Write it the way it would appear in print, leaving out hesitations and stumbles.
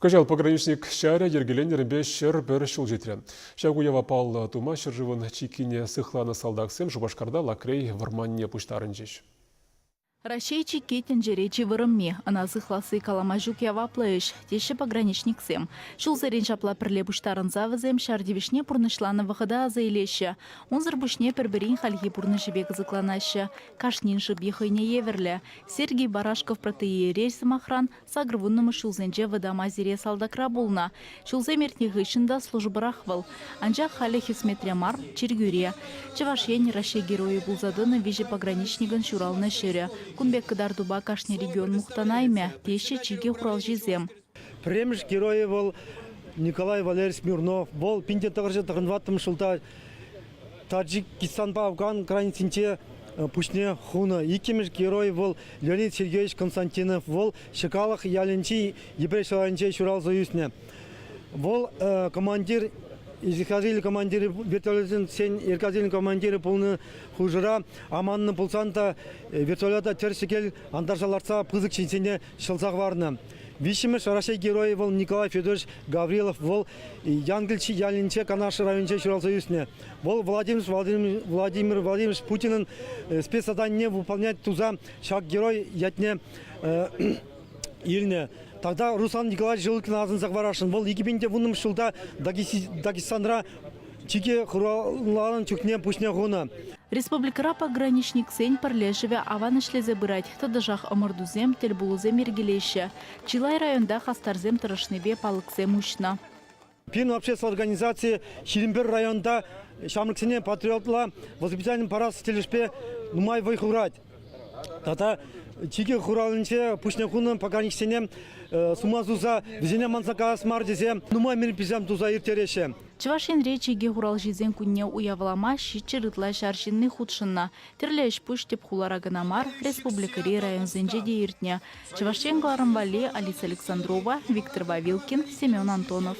Кажал пограничник шәрі ергеленер беш шыр бір шыл жетірі. Шагуева пал тума шыржывын чикине сыхланы салдақсым Жубашкарда лакрей варманне пуштарын жеш. Рашейчи кетен жеречи вырымме, ана сыхласы каламажук яваплыш, теші пограничник сем. Шул зарен шапла пірле буштарын завызем, шардевишне пурнышланы вахыда азайлеші. Онзыр бушне перберин хальги пурнышыбек зыкланашы. Кашнин шып ехайне еверлі. Сергей Барашков протеи рейсім охран сагрвуннымы шулзенже вадама зире салдакра болна. Шулзем ертнегі ішында службырахвал. Анжа халі хисметрямар чергюре. Чавашен Рашей герои булзадыны вежі пограничнигын шуралны шире. Кунбек кыдардуба кашни регион мухтанайме, теші чиге хурал жизем. Премьер герой был Николай Валерьевич Смирнов, был пинте также тагынваттым шылта Таджикистан по Афган границинче пушне хуна. Икимеш герой был Леонид Сергеевич Константинов, был Шикалах Яленчи Ебрешаланче Шурал Союзне. Был командир изыхазили командиры вертолетин сен ирказили командиры полны хужыра аманны пулсанта вертолета терсикел антаршаларца пызык чинсене шылсақ варны. Вишимеш Рашей герой был Николай Федорович Гаврилов, был Янгельчи Ялинче Канаши районче Шурал Союзне. Был Владимир Владимирович Путинын спецзадание выполнять туза шаг герой ятне илне. Тогда Руслан Николаевич Жилкин азын загварашын. Бұл 2010 жылда Дагестандра чике хураларын чукне пушне хуна. Республикара пограничник сень парлежеве аван ишлезе бырать. Тадажах омырдузем телбулузем ергелеші. Чилай районда хастарзем тырышнебе палыкзем ушна. Пин общественной организации Ширимбер районда шамрыксене патриотла воспитательный парас телешпе нумай вайхурать. Тата чике хуралынче пушне хуна пограничсене сумазуза визене мансакас мардезе нумай мирпизем туза иртереше. Чавашен речиге хурал жизен кунне уявлама щичи рытла шаршинны худшынна. Терлеш пуш теп хулараганамар республикари район зенжеде иртне. Чавашен Гларамбали, Алиса Александрова, Виктор Вавилкин, Семен Антонов.